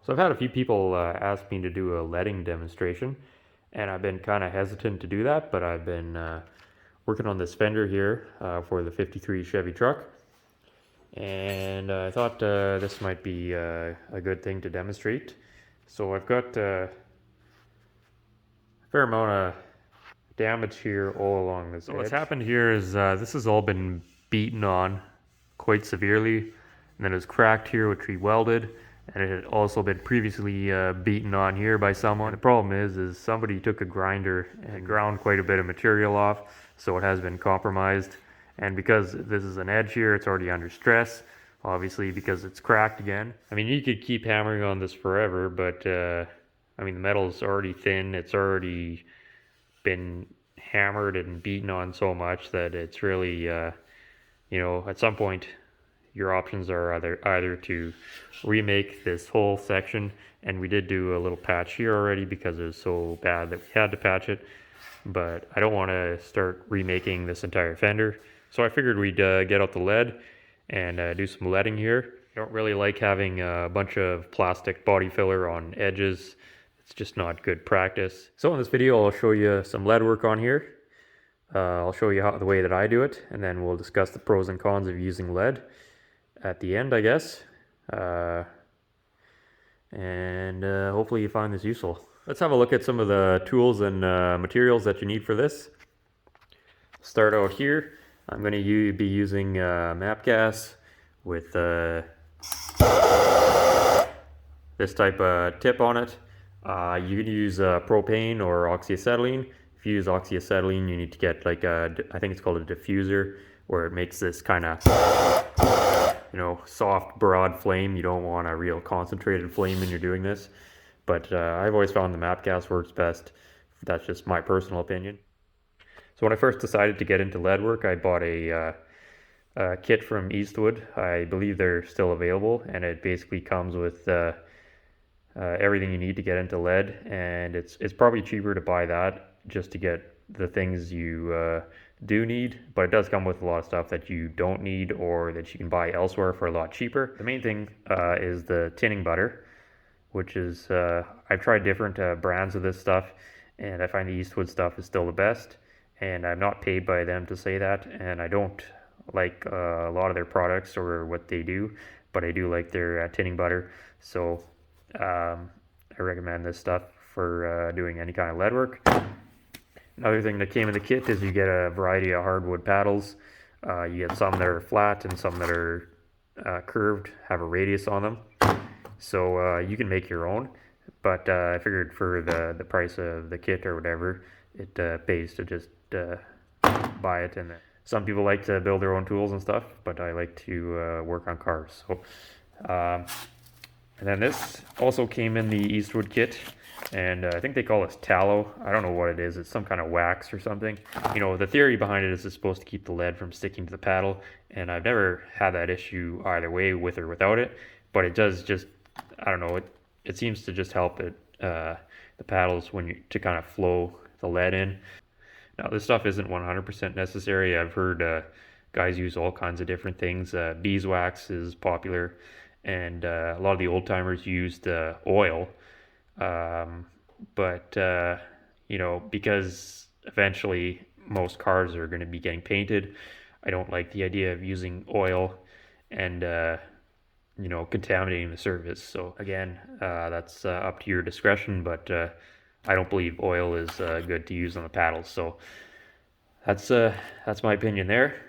So I've had a few people ask me to do a leading demonstration, and I've been kind of hesitant to do that, but I've been working on this fender here for the 53 Chevy truck, and I thought this might be a good thing to demonstrate. So I've got a fair amount of damage here all along this edge. What's happened here is this has all been beaten on quite severely, and then it was cracked here, which we welded, and it had also been previously beaten on here by someone. The problem is somebody took a grinder and ground quite a bit of material off, so it has been compromised. And because this is an edge here, it's already under stress, obviously, because it's cracked again. I mean, you could keep hammering on this forever, but I mean, the metal's already thin, it's already been hammered and beaten on so much that it's really, you know, at some point your options are either to remake this whole section, and we did do a little patch here already because it was so bad that we had to patch it, but I don't want to start remaking this entire fender. So I figured we'd get out the lead and do some leading here. I don't really like having a bunch of plastic body filler on edges. It's just not good practice. So in this video, I'll show you some lead work on here. I'll show you the way that I do it, and then we'll discuss the pros and cons of using lead at the end, I guess. Hopefully you find this useful. Let's have a look at some of the tools and materials that you need for this. Start out here. I'm going to be using map gas with this type of tip on it. You can use propane or oxyacetylene. If you use oxyacetylene, you need to get like I think it's called a diffuser, where it makes this kind of, you know, soft, broad flame. You don't want a real concentrated flame when you're doing this. But I've always found the map gas works best. That's just my personal opinion. So when I first decided to get into lead work, I bought a kit from Eastwood. I believe they're still available, and it basically comes with everything you need to get into lead, and it's probably cheaper to buy that just to get the things you do need, but it does come with a lot of stuff that you don't need or that you can buy elsewhere for a lot cheaper. The main thing is the tinning butter, which is I've tried different brands of this stuff, and I find the Eastwood stuff is still the best, and I'm not paid by them to say that, and I don't like a lot of their products or what they do, but I do like their tinning butter. So I recommend this stuff for doing any kind of lead work. Another thing that came in the kit is you get a variety of hardwood paddles. You get some that are flat and some that are curved, have a radius on them. So you can make your own, but I figured for the price of the kit or whatever, it pays to just buy it. And some people like to build their own tools and stuff, but I like to work on cars. So, and then this also came in the Eastwood kit, and I think they call this tallow. I don't know what it is. It's some kind of wax or something. You know, the theory behind it is it's supposed to keep the lead from sticking to the paddle, and I've never had that issue either way, with or without it, but it does just, I don't know, it seems to just help it, the paddles to kind of flow the lead in. Now, this stuff isn't 100% necessary. I've heard guys use all kinds of different things. Beeswax is popular, and a lot of the old timers used oil. But you know, because eventually most cars are going to be getting painted, I don't like the idea of using oil and you know, contaminating the surface. So again, that's up to your discretion, but I don't believe oil is good to use on the paddles. So that's my opinion there.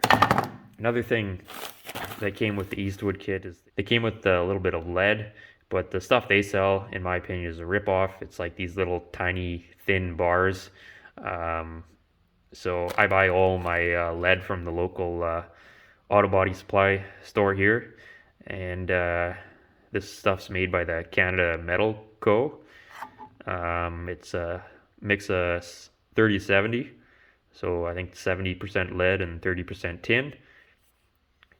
Another thing that came with the Eastwood kit is they came with a little bit of lead, but the stuff they sell, in my opinion, is a ripoff. It's like these little tiny thin bars. So I buy all my lead from the local autobody supply store here, and this stuff's made by the Canada Metal Co. It's a mix of 30-70, so I think 70% lead and 30% tin.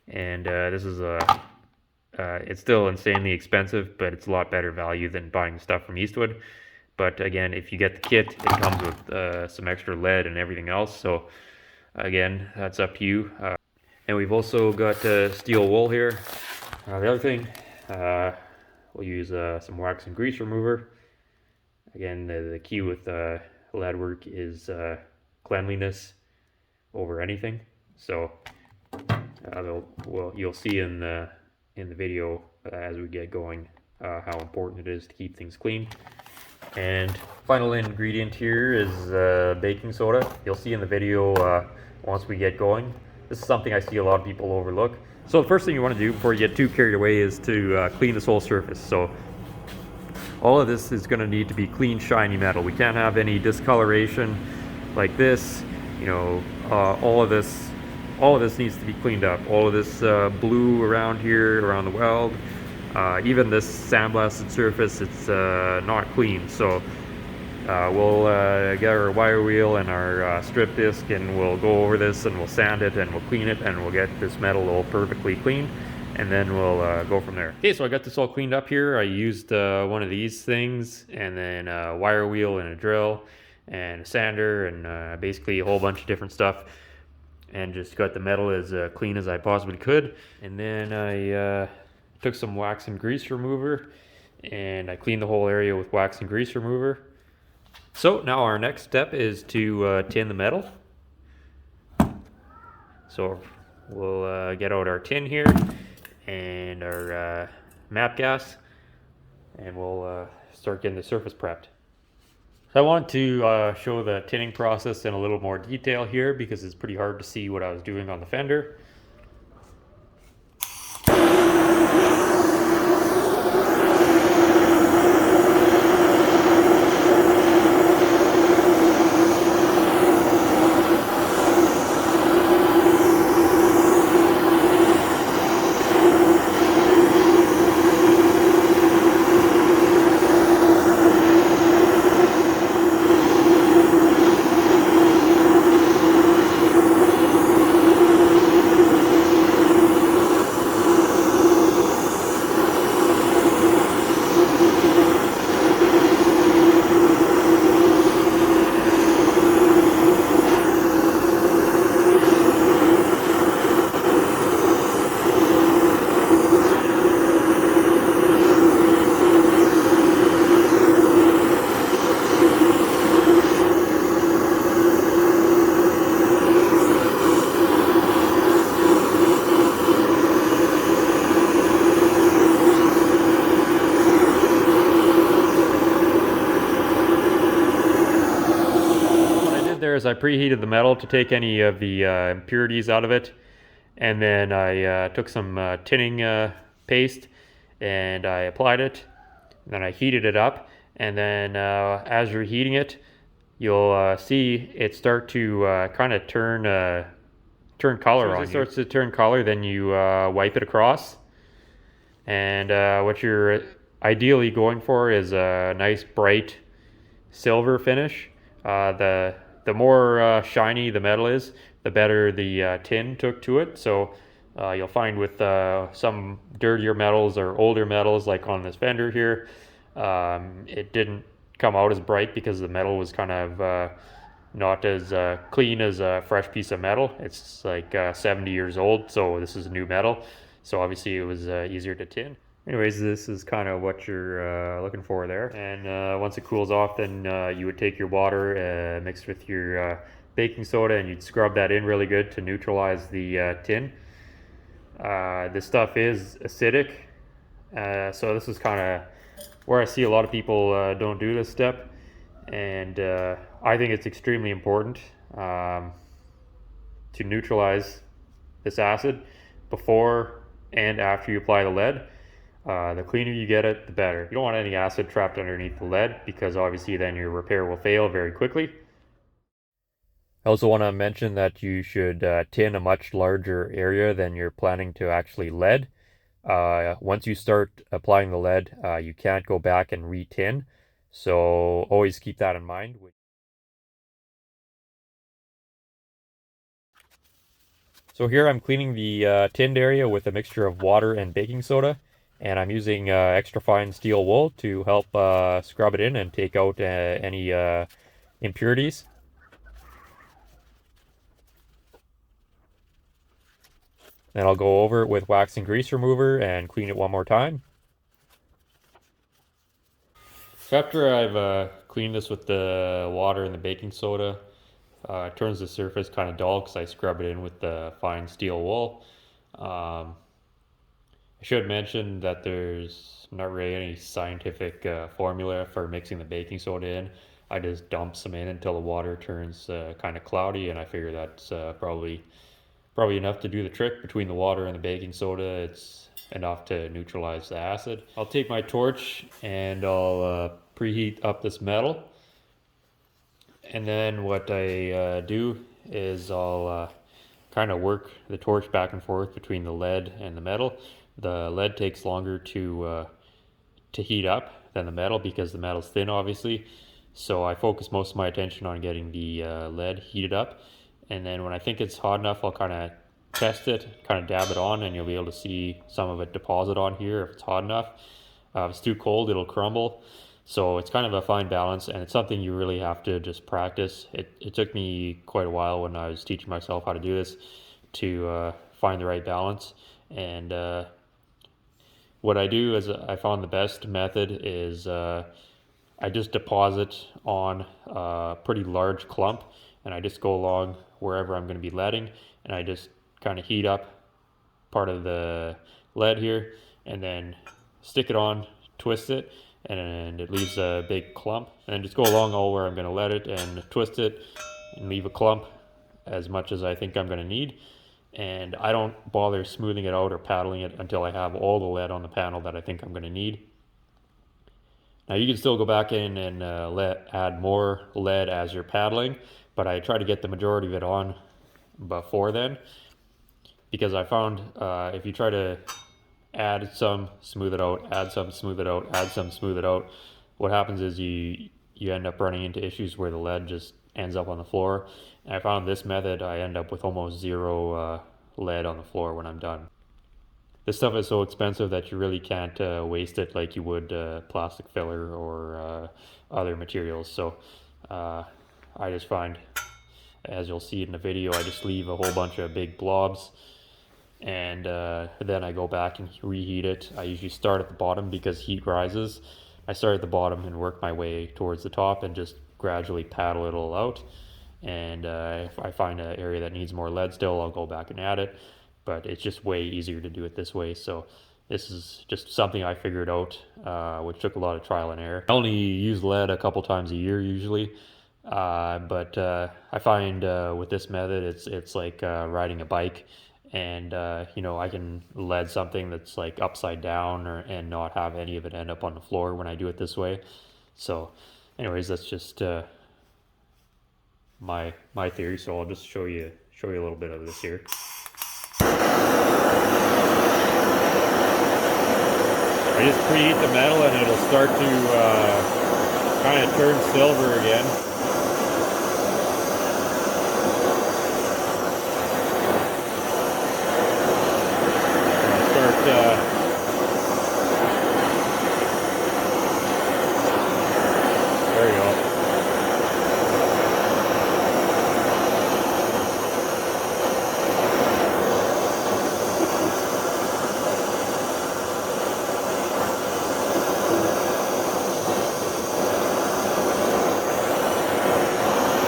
And this is it's still insanely expensive, but it's a lot better value than buying stuff from Eastwood. But again, if you get the kit, it comes with some extra lead and everything else. So again, that's up to you. And we've also got steel wool here. The other thing, we'll use some wax and grease remover. Again, the key with lead work is cleanliness over anything. So you'll see in the video as we get going how important it is to keep things clean. And final ingredient here is baking soda. You'll see in the video once we get going. This is something I see a lot of people overlook. So the first thing you want to do before you get too carried away is to clean this whole surface. So all of this is going to need to be clean, shiny metal. We can't have any discoloration like this. You know, all of this needs to be cleaned up. All of this blue around here, around the weld, even this sandblasted surface, it's not clean. So we'll get our wire wheel and our strip disc, and we'll go over this and we'll sand it and we'll clean it, and we'll get this metal all perfectly clean, and then we'll go from there. Okay, so I got this all cleaned up here. I used one of these things, and then a wire wheel and a drill and a sander, and basically a whole bunch of different stuff, and just got the metal as clean as I possibly could. And then I took some wax and grease remover, and I cleaned the whole area with wax and grease remover. So now our next step is to tin the metal. So we'll get out our tin here and our map gas, and we'll start getting the surface prepped. So I want to show the tinning process in a little more detail here because it's pretty hard to see what I was doing on the fender. Is I preheated the metal to take any of the impurities out of it, and then I took some tinning paste and I applied it, and then I heated it up, and then as you're heating it, you'll see it start to kind of turn color on you. As it starts to turn color, then you wipe it across, and what you're ideally going for is a nice bright silver finish. The more shiny the metal is, the better the tin took to it. So you'll find with some dirtier metals or older metals, like on this fender here, it didn't come out as bright because the metal was kind of not as clean as a fresh piece of metal. It's like 70 years old, so this is new metal. So obviously it was easier to tin. Anyways, this is kind of what you're looking for there. And once it cools off, then you would take your water mixed with your baking soda, and you'd scrub that in really good to neutralize the tin. This stuff is acidic, so this is kind of where I see a lot of people don't do this step, and I think it's extremely important to neutralize this acid before and after you apply the lead. The cleaner you get it, the better. You don't want any acid trapped underneath the lead, because obviously then your repair will fail very quickly. I also want to mention that you should tin a much larger area than you're planning to actually lead. Once you start applying the lead, you can't go back and re-tin, so always keep that in mind. So here I'm cleaning the tinned area with a mixture of water and baking soda. And I'm using extra fine steel wool to help scrub it in and take out any impurities. Then I'll go over it with wax and grease remover and clean it one more time. After I've cleaned this with the water and the baking soda, it turns the surface kind of dull because I scrub it in with the fine steel wool. Um, I should mention that there's not really any scientific formula for mixing the baking soda in. I just dump some in until the water turns kind of cloudy, and I figure that's probably enough to do the trick. Between the water and the baking soda, it's enough to neutralize the acid. I'll take my torch and I'll preheat up this metal. And then what I do is I'll kind of work the torch back and forth between the lead and the metal. The lead takes longer to heat up than the metal because the metal's thin, obviously. So I focus most of my attention on getting the lead heated up. And then when I think it's hot enough, I'll kind of test it, kind of dab it on, and you'll be able to see some of it deposit on here if it's hot enough. If it's too cold, it'll crumble. So it's kind of a fine balance, and it's something you really have to just practice. It took me quite a while when I was teaching myself how to do this to find the right balance. And what I do is I found the best method is I just deposit on a pretty large clump, and I just go along wherever I'm going to be leading, and I just kind of heat up part of the lead here, and then stick it on, twist it, and it leaves a big clump. And then just go along all where I'm going to let it and twist it and leave a clump as much as I think I'm going to need. And I don't bother smoothing it out or paddling it until I have all the lead on the panel that I think I'm going to need. Now you can still go back in and add more lead as you're paddling, but I try to get the majority of it on before then, because I found if you try to add some, smooth it out, add some, smooth it out, add some, smooth it out, what happens is you end up running into issues where the lead just ends up on the floor. And I found this method, I end up with almost zero lead on the floor when I'm done. This stuff is so expensive that you really can't waste it like you would plastic filler or other materials. So I just find, as you'll see in the video, I just leave a whole bunch of big blobs, and then I go back and reheat it. I usually start at the bottom because heat rises. I start at the bottom and work my way towards the top and just gradually paddle it all out. And if I find an area that needs more lead still, I'll go back and add it. But it's just way easier to do it this way. So this is just something I figured out, which took a lot of trial and error. I only use lead a couple times a year usually. But I find with this method, it's like riding a bike. And you know, I can lead something that's like upside down and not have any of it end up on the floor when I do it this way. So anyways, that's just my theory. So I'll just show you a little bit of this here. I just preheat the metal and it'll start to kind of turn silver again. There you go.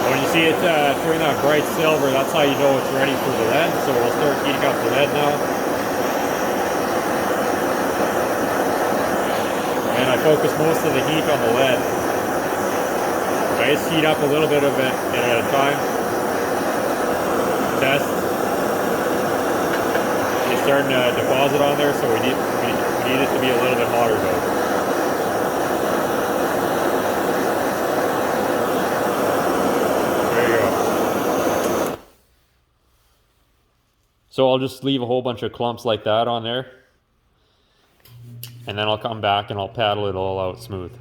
When you see it turn that bright silver, that's how you know it's ready for the lead. So we'll start heating up the lead now. And I focus most of the heat on the lead. I just heat up a little bit of it at a time. Test. It's starting to deposit on there, so we need it to be a little bit hotter though. There you go. So I'll just leave a whole bunch of clumps like that on there. And then I'll come back and I'll paddle it all out smooth.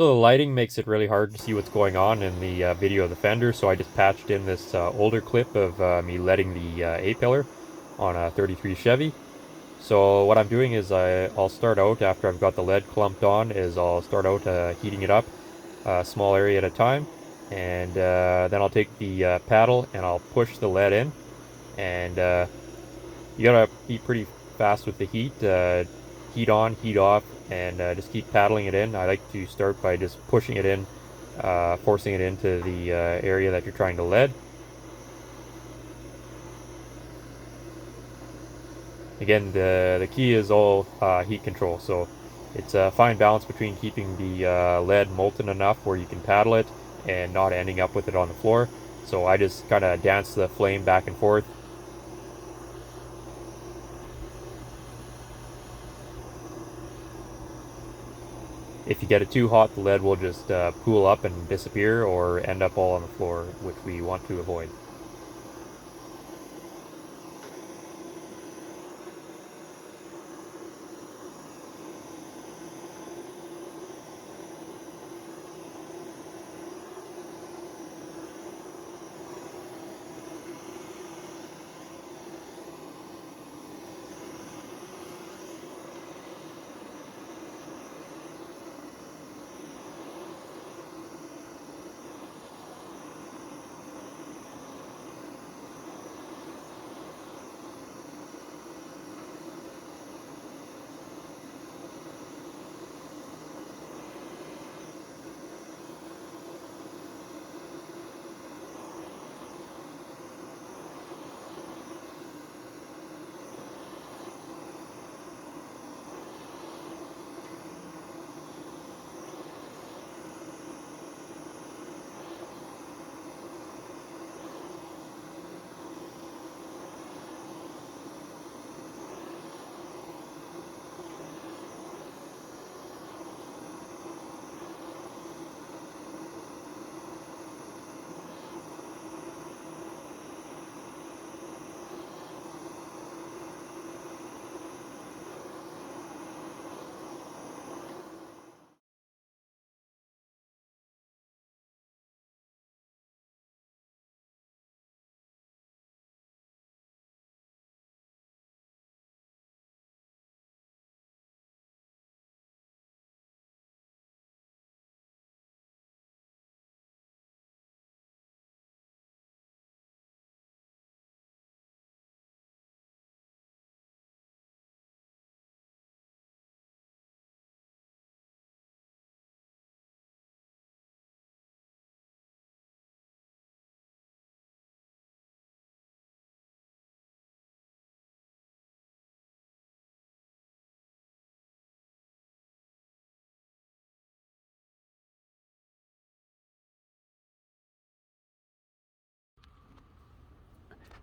So the lighting makes it really hard to see what's going on in the video of the fender, so I just patched in this older clip of me letting the A-pillar on a 33 Chevy. So what I'm doing is I'll start out, after I've got the lead clumped on, is I'll start out heating it up a small area at a time, and then I'll take the paddle and I'll push the lead in, and you gotta be pretty fast with the heat. Heat on, heat off, and just keep paddling it in. I like to start by just pushing it in, forcing it into the area that you're trying to lead. Again, the key is all heat control, so it's a fine balance between keeping the lead molten enough where you can paddle it and not ending up with it on the floor. So I just kind of dance the flame back and forth. If you get it too hot, the lead will just pool up and disappear or end up all on the floor, which we want to avoid.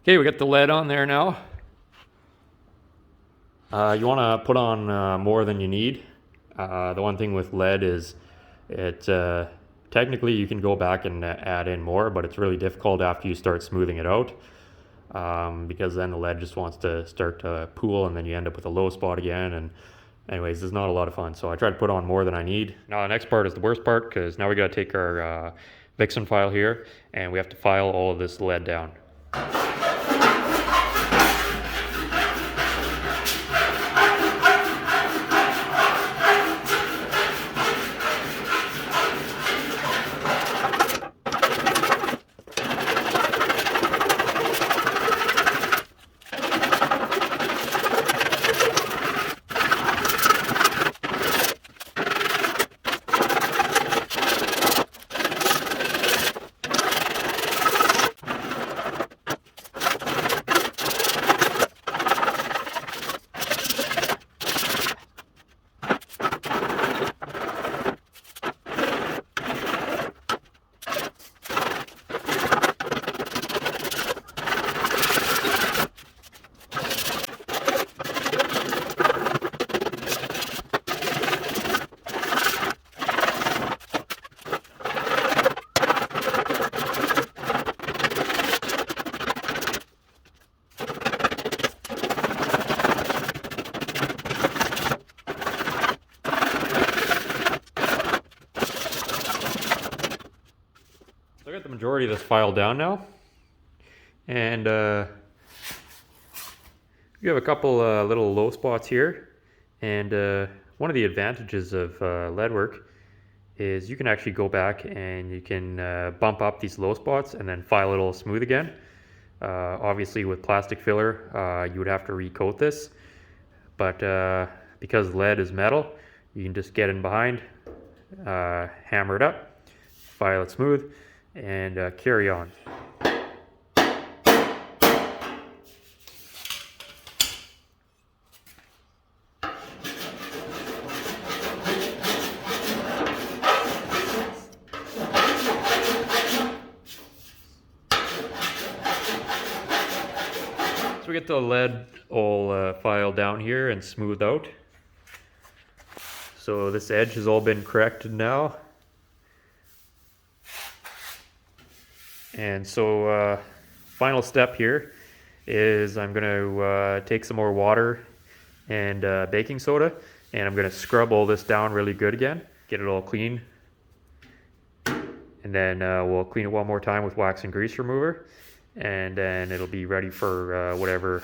Okay, we got the lead on there now. You want to put on more than you need. The one thing with lead is it technically you can go back and add in more, but it's really difficult after you start smoothing it out, because then the lead just wants to start to pool, and then you end up with a low spot again. And anyways, it's not a lot of fun. So I try to put on more than I need. Now the next part is the worst part, because now we got to take our Vixen file here, and we have to file all of this lead down. this file down now. And you have a couple little low spots here. And one of the advantages of lead work is you can actually go back and you can bump up these low spots and then file it all smooth again. Obviously with plastic filler, you would have to recoat this. But because lead is metal, you can just get in behind, hammer it up, file it smooth, and carry on. So we get the lead all filed down here and smoothed out. So this edge has all been corrected now. And so final step here is I'm going to take some more water and baking soda, and I'm going to scrub all this down really good again, get it all clean. And then we'll clean it one more time with wax and grease remover, and then it'll be ready for whatever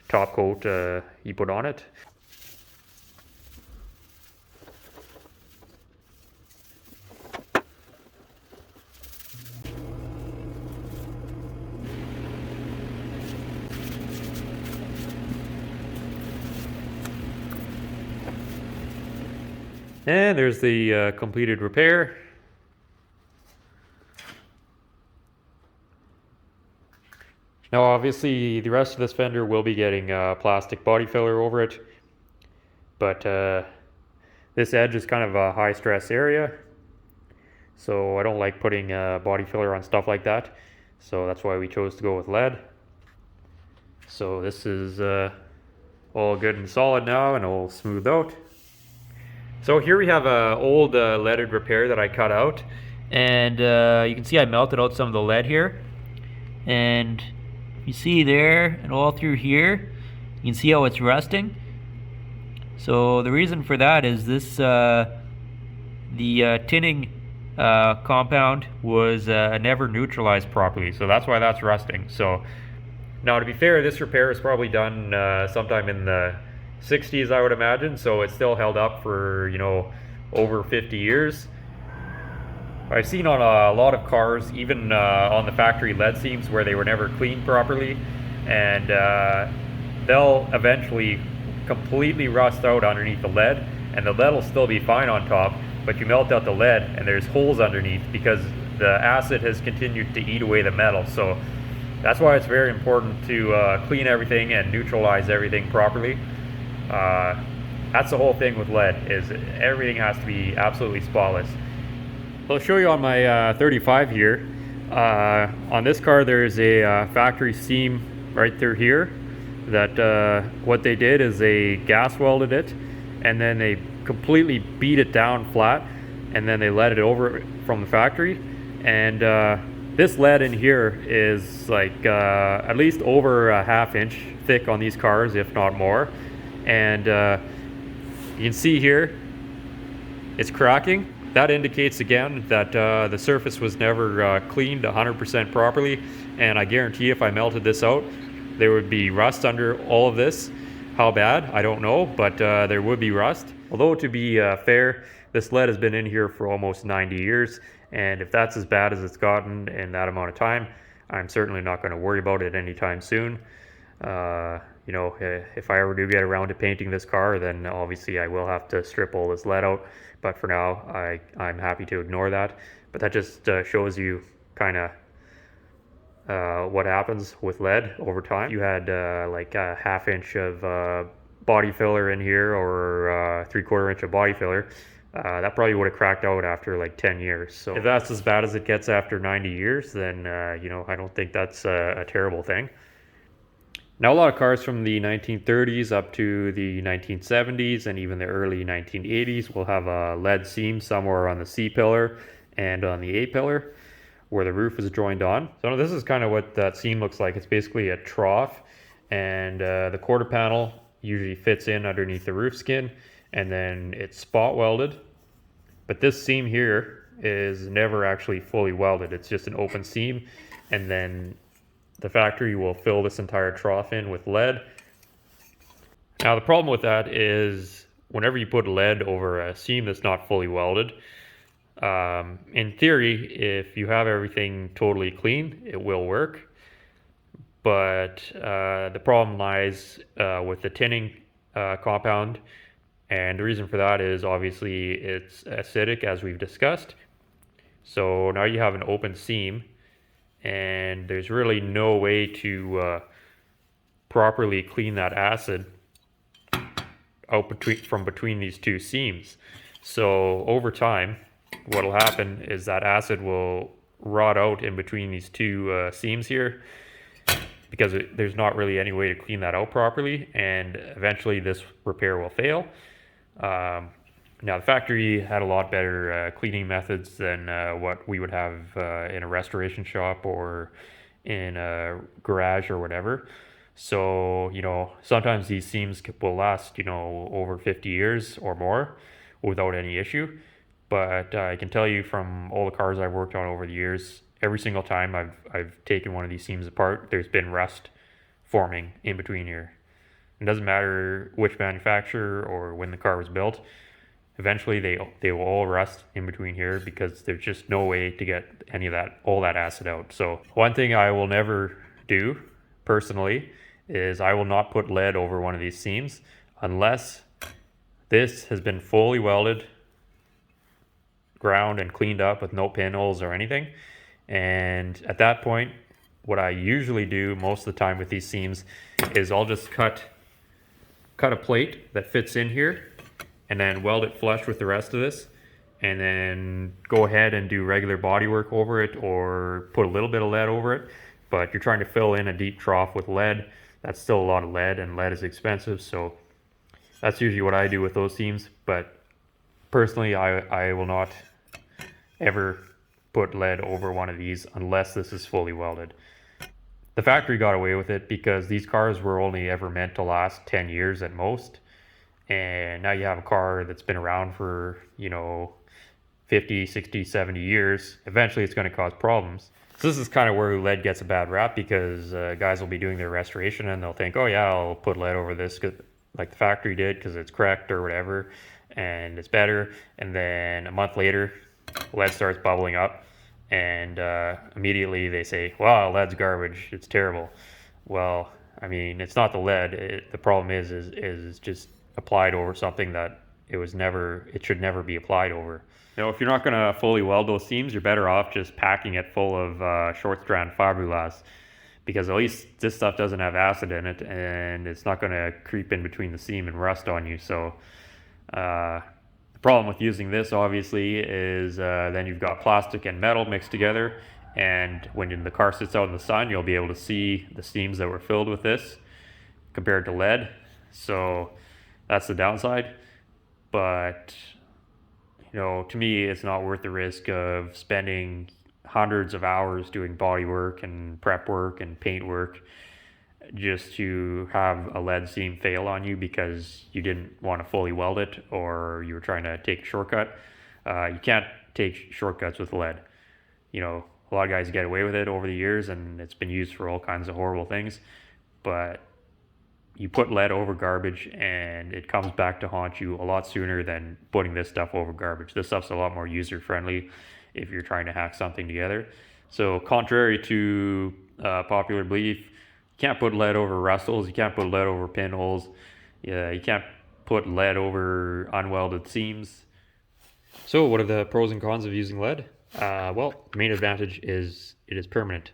top coat you put on it. And there's the completed repair. Now obviously the rest of this fender will be getting plastic body filler over it, but this edge is kind of a high stress area, so I don't like putting body filler on stuff like that, so that's why we chose to go with lead. So this is all good and solid now and all smoothed out. So here we have an old leaded repair that I cut out, and you can see I melted out some of the lead here, and you see there and all through here you can see how it's rusting. So the reason for that is this the tinning compound was never neutralized properly, so that's why that's rusting. So now, to be fair, this repair is probably done sometime in the 60s, I would imagine, so it's still held up for, you know, over 50 years. I've seen on a lot of cars, even on the factory lead seams, where they were never cleaned properly, and they'll eventually completely rust out underneath the lead, and the lead will still be fine on top, but you melt out the lead and there's holes underneath because the acid has continued to eat away the metal. So that's why it's very important to clean everything and neutralize everything properly. That's the whole thing with lead, is everything has to be absolutely spotless. I'll show you on my 35 here. On this car there's a factory seam right through here that what they did is they gas welded it, and then they completely beat it down flat, and then they let it over from the factory. And this lead in here is like at least over a ½ inch thick on these cars, if not more. And you can see here it's cracking. That indicates again that the surface was never cleaned 100% properly, and I guarantee if I melted this out there would be rust under all of this. How bad, I don't know, but there would be rust. Although, to be fair, this lead has been in here for almost 90 years, and if that's as bad as it's gotten in that amount of time, I'm certainly not going to worry about it anytime soon. You know, if I ever do get around to painting this car, then obviously I will have to strip all this lead out, but for now I'm happy to ignore that. But that just shows you kind of what happens with lead over time. You had like a ½ inch of body filler in here, or 3/4 inch of body filler, that probably would have cracked out after like 10 years. So if that's as bad as it gets after 90 years, then you know, I don't think that's a terrible thing. Now, a lot of cars from the 1930s up to the 1970s and even the early 1980s will have a lead seam somewhere on the C-pillar and on the A-pillar where the roof is joined on. So this is kind of what that seam looks like. It's basically a trough, and the quarter panel usually fits in underneath the roof skin, and then it's spot welded. But this seam here is never actually fully welded. It's just an open seam, and then the factory will fill this entire trough in with lead. Now the problem with that is whenever you put lead over a seam that's not fully welded, in theory, if you have everything totally clean, it will work. But the problem lies with the tinning compound, and the reason for that is obviously it's acidic, as we've discussed. So now you have an open seam, and there's really no way to properly clean that acid out from between these two seams. So over time, what will happen is that acid will rot out in between these two seams here, because there's not really any way to clean that out properly, and eventually this repair will fail. Now the factory had a lot better cleaning methods than what we would have in a restoration shop or in a garage or whatever. So, you know, sometimes these seams will last, you know, over 50 years or more without any issue. But I can tell you from all the cars I've worked on over the years, every single time I've taken one of these seams apart, there's been rust forming in between here. It doesn't matter which manufacturer or when the car was built. Eventually they will all rust in between here because there's just no way to get any of that, all that acid out. So one thing I will never do personally is I will not put lead over one of these seams unless this has been fully welded, ground and cleaned up with no pinholes or anything. And at that point, what I usually do most of the time with these seams is I'll just cut a plate that fits in here and then weld it flush with the rest of this, and then go ahead and do regular body work over it or put a little bit of lead over it. But you're trying to fill in a deep trough with lead. That's still a lot of lead, and lead is expensive, so that's usually what I do with those seams. But personally, I will not ever put lead over one of these unless this is fully welded. The factory got away with it because these cars were only ever meant to last 10 years at most, and now you have a car that's been around for, you know, 50, 60, 70 years. Eventually it's going to cause problems. So this is kind of where lead gets a bad rap, because guys will be doing their restoration and they'll think, oh yeah, I'll put lead over this like the factory did because it's correct or whatever and it's better. And then a month later, lead starts bubbling up, and immediately they say, wow, lead's garbage, it's terrible. Well, I mean, it's not the lead. The problem is just applied over something that it should never be applied over. You know, if you're not going to fully weld those seams, you're better off just packing it full of short strand fiberglass, because at least this stuff doesn't have acid in it and it's not going to creep in between the seam and rust on you. So the problem with using this obviously is then you've got plastic and metal mixed together, and when the car sits out in the sun, you'll be able to see the seams that were filled with this compared to lead. So that's the downside. But you know, to me, it's not worth the risk of spending hundreds of hours doing body work and prep work and paint work just to have a lead seam fail on you because you didn't want to fully weld it or you were trying to take a shortcut. You can't take shortcuts with lead. You know, a lot of guys get away with it over the years and it's been used for all kinds of horrible things, but you put lead over garbage and it comes back to haunt you a lot sooner than putting this stuff over garbage. This stuff's a lot more user friendly if you're trying to hack something together. So contrary to popular belief, you can't put lead over rustles, you can't put lead over pinholes, you can't put lead over unwelded seams. So what are the pros and cons of using lead? Well, the main advantage is it is permanent.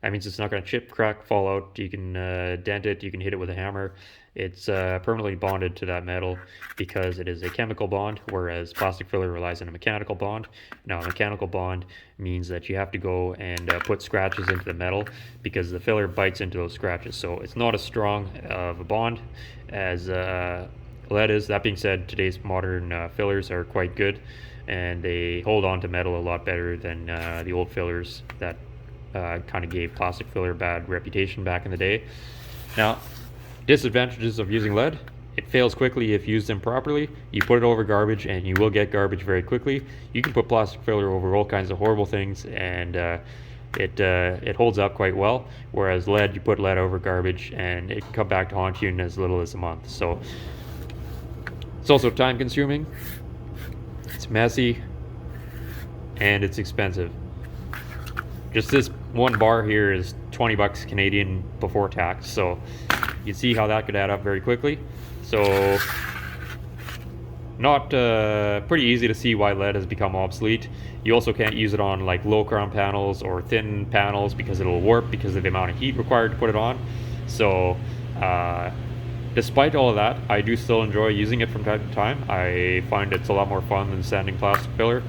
That means it's not going to chip, crack, fall out. You can dent it, you can hit it with a hammer. It's permanently bonded to that metal because it is a chemical bond, whereas plastic filler relies on a mechanical bond. Now, a mechanical bond means that you have to go and put scratches into the metal because the filler bites into those scratches. So it's not as strong of a bond as lead is. That being said, today's modern fillers are quite good, and they hold on to metal a lot better than the old fillers that kind of gave plastic filler a bad reputation back in the day. Now, disadvantages of using lead It fails quickly if used improperly. You put it over garbage and you will get garbage very quickly. You can put plastic filler over all kinds of horrible things, and it holds up quite well. Whereas lead, you put lead over garbage and it can come back to haunt you in as little as a month. So it's also time consuming, it's messy, and it's expensive. Just this one bar here is 20 bucks Canadian before tax, so you see how that could add up very quickly. So not pretty easy to see why lead has become obsolete. You also can't use it on like low crown panels or thin panels because it'll warp because of the amount of heat required to put it on. So despite all of that, I do still enjoy using it from time to time. I find it's a lot more fun than sanding plastic filler,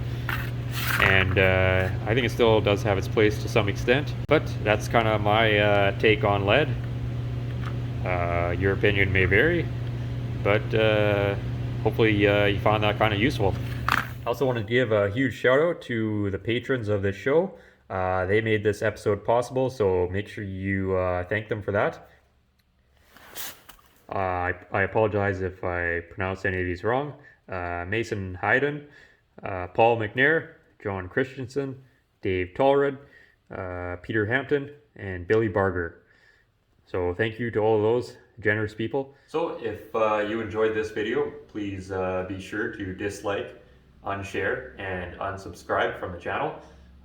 and I think it still does have its place to some extent. But that's kind of my take on lead. Your opinion may vary, but hopefully you found that kind of useful. I also want to give a huge shout out to the patrons of this show. They made this episode possible, so make sure you thank them for that. I apologize if I pronounced any of these wrong. Mason Hayden, Paul McNair, John Christensen, Dave Tallred, Peter Hampton, and Billy Barger. So thank you to all of those generous people. So if you enjoyed this video, please be sure to dislike, unshare, and unsubscribe from the channel.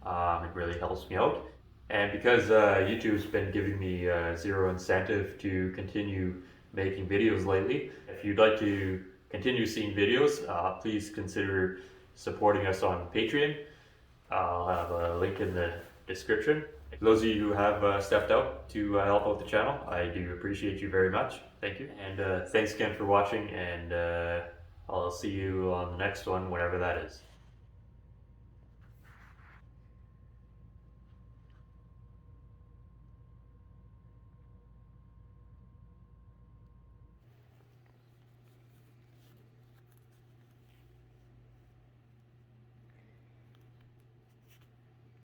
It really helps me out. And because YouTube's been giving me zero incentive to continue making videos lately, if you'd like to continue seeing videos, please consider supporting us on Patreon. I'll have a link in the description. For those of you who have stepped up to help out the channel, I do appreciate you very much. Thank you. And thanks again for watching, and I'll see you on the next one, whenever that is.